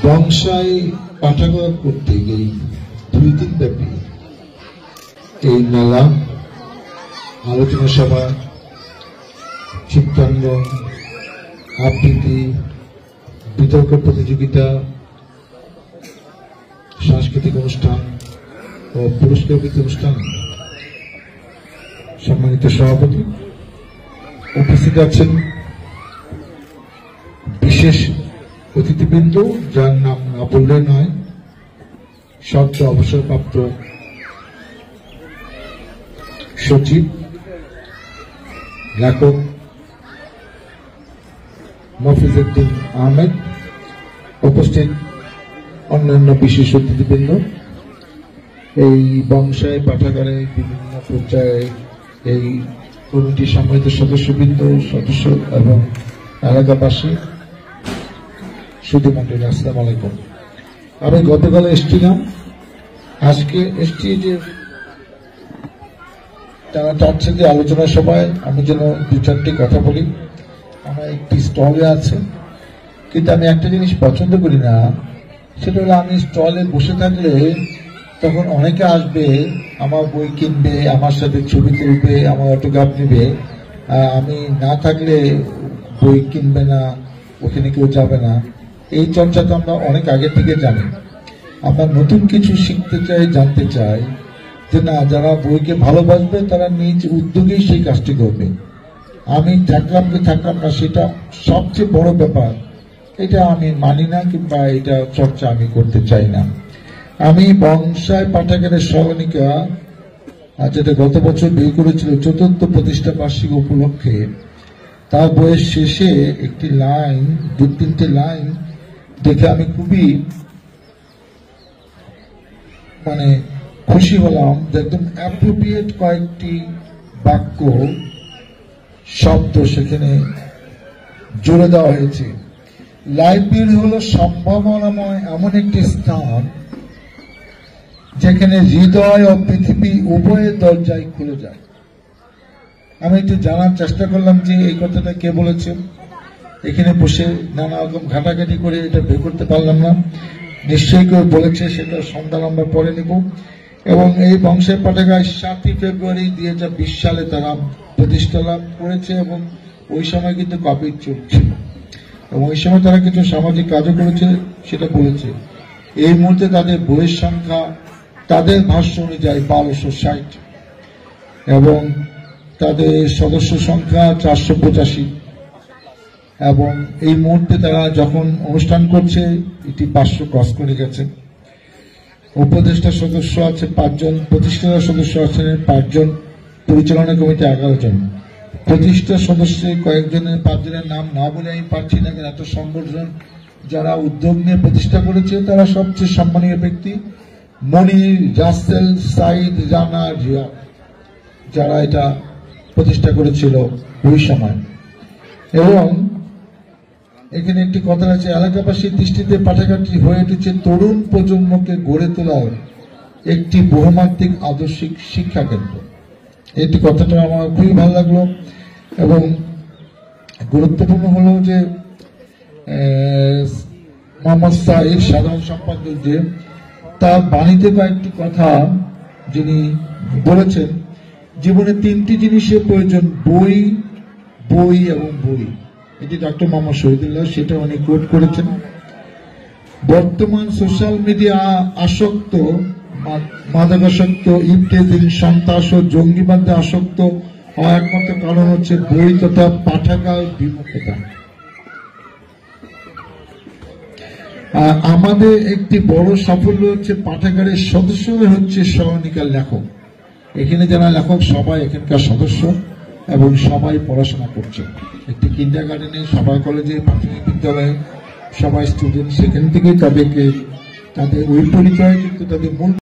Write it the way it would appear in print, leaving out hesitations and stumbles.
বংশায় পাঠাগার করতে গিয়ে 2 দিন ব্যাপী এই মেলা, আলোচনা সভা, চিত্রাঙ্গন, আবৃত্তি, বিতর্ক প্রতিযোগিতা, সাংস্কৃতিক অনুষ্ঠান ও পুরস্কার বিতরণ অনুষ্ঠান। সম্মানিত সভাপতি, উপস্থিত আছেন বিশেষ অতিথিবৃন্দ, যার নাম না বললে নয়, সদ্য অবসরপ্রাপ্ত সচিব লেখক মফিজউদ্দিন আহমেদ, উপস্থিত অন্যান্য বিশেষ অতিথিবৃন্দ, এই বংশায় পাঠাগারে বিভিন্ন পর্যায়ে এই কমিটির সম্মানিত সদস্যবৃন্দ, সদস্য এবং এলাকাবাসী, সুধীমণ্ডলী, আসসালামু আলাইকুম। আমি গতকাল এসেছিলাম, আজকে এসছি যে তারা চাচ্ছে যে আলোচনা সভায় আমি যেন 2-4টি কথা বলি। আমার একটি স্টলে আছে, কিন্তু আমি একটা জিনিস পছন্দ করি না, সেটা হলো আমি স্টলে বসে থাকলে তখন অনেকে আসবে, আমার বই কিনবে, আমার সাথে ছবি তুলবে, আমার অটোগ্রাফ নেবে, আমি না থাকলে বই কিনবে না, ওখানে কেউ যাবে না। এই চর্চা তো আমরা অনেক আগে থেকে জানি। আমরা নতুন কিছু শিখতে চাই, জানতে চাই, যে না, যারা বইকে ভালোবাসবে তারা নিজ উদ্যোগেই সেই কাজটি করবে। আমি থাকলাম কি থাকলাম না, সেটা সবচেয়ে বড় ব্যাপার, এটা আমি মানি না, কিংবা এটা চর্চা আমি করতে চাই না। আমি বংশায় পাঠাগারের সহনিকা, যেটা গত বছর বের করেছিল 4র্থ প্রতিষ্ঠা বার্ষিকী উপলক্ষে, তার বইয়ের শেষে একটি লাইন, 2-3টে লাইন দেখে আমি খুবই খুশি হলাম। একদম অ্যাপ্রোপ্রিয়েট কয়েকটি বাক্য, শব্দ সেখানে জুড়ে দেওয়া হয়েছে। লাইব্রেরি হলো সম্ভাবনাময় এমন একটি স্থান যেখানে হৃদয় ও পৃথিবী উভয়ের দরজায় খুলে যায়। আমি একটু জানার চেষ্টা করলাম যে এই কথাটা কে বলেছেন। এখানে বসে নানা রকম ঘাটাঘাটি করে এটা বের করতে পারলাম না। নিশ্চয়ই কেউ বলেছে, সেটা সন্ধান আমরা পরে নিব। এবং এই বংশের পাঠাগার 7ই ফেব্রুয়ারি 2020 সালে তারা প্রতিষ্ঠা লাভ করেছে, এবং ওই সময় কিন্তু কোভিড চলছিল, এবং ওই সময় তারা কিছু সামাজিক কাজও করেছে, সেটা বলেছে। এই মুহূর্তে তাদের বইয়ের সংখ্যা তাদের ভাষ্য অনুযায়ী 1260, এবং তাদের সদস্য সংখ্যা 485, এবং এই মুহূর্তে তারা যখন অনুষ্ঠান করছে এটি 500 ক্রস করে গেছে। উপদেষ্টা সদস্য আছে 5 জন, প্রতিষ্ঠাতা সদস্য আছেন 5 জন, পরিচালনা কমিটি 11 জন। প্রতিষ্ঠা সদস্য কয়েকজনের, 5 জনের নাম না বলে আমি পারছি না, এত সংগঠন যারা উদ্যোগ নিয়ে প্রতিষ্ঠা করেছে তারা সবচেয়ে সম্মানীয় ব্যক্তি। মনির, রাসেল, সাইদ, রানা, রিয়া, যারা এটা প্রতিষ্ঠা করেছিল ওই সময়। এবং এখানে একটি কথা আছে, এলাকাবাসীর দৃষ্টিতে পাঠাগারটি হয়ে উঠেছে তরুণ প্রজন্মকে গড়ে তোলার একটি বহুমাত্রিক আদর্শিক শিক্ষা কেন্দ্র। এই কথাটা আমার খুবই ভালো লাগলো। এবং গুরুত্বপূর্ণ হলো যে মোহাম্মদ সাইদ, সাধারণ সম্পাদক, যে তার বাণীতে কয়েকটি কথা যিনি বলেছেন, জীবনে 3টি জিনিসের প্রয়োজন, বই, বই এবং বই। এটি ডক্টর মোহাম্মদ শহীদুল্লাহ, সেটা উনি কোট করেছেন। বর্তমান সোশ্যাল মিডিয়া আসক্ত, মাদকাসক্ত, ইবতেজিল, সন্ত্রাস ও জঙ্গিবাদে আসক্ত হওয়ার একমাত্র কারণ হচ্ছে বই তথা পাঠাগার বিমুখতা। আমাদের একটি বড় সাফল্য হচ্ছে পাঠাগারের সদস্যরা হচ্ছে সহনিকার লেখক। এখানে যারা লেখক সবাই এখানকার সদস্য, এবং সবাই পড়াশোনা করছে। একটি কিন্ডারগার্টেনে, সবাই কলেজে, প্রাথমিক বিদ্যালয়ে সবাই স্টুডেন্ট, সেখান থেকেই তাদের ওই পরিচয়, কিন্তু তাদের মূল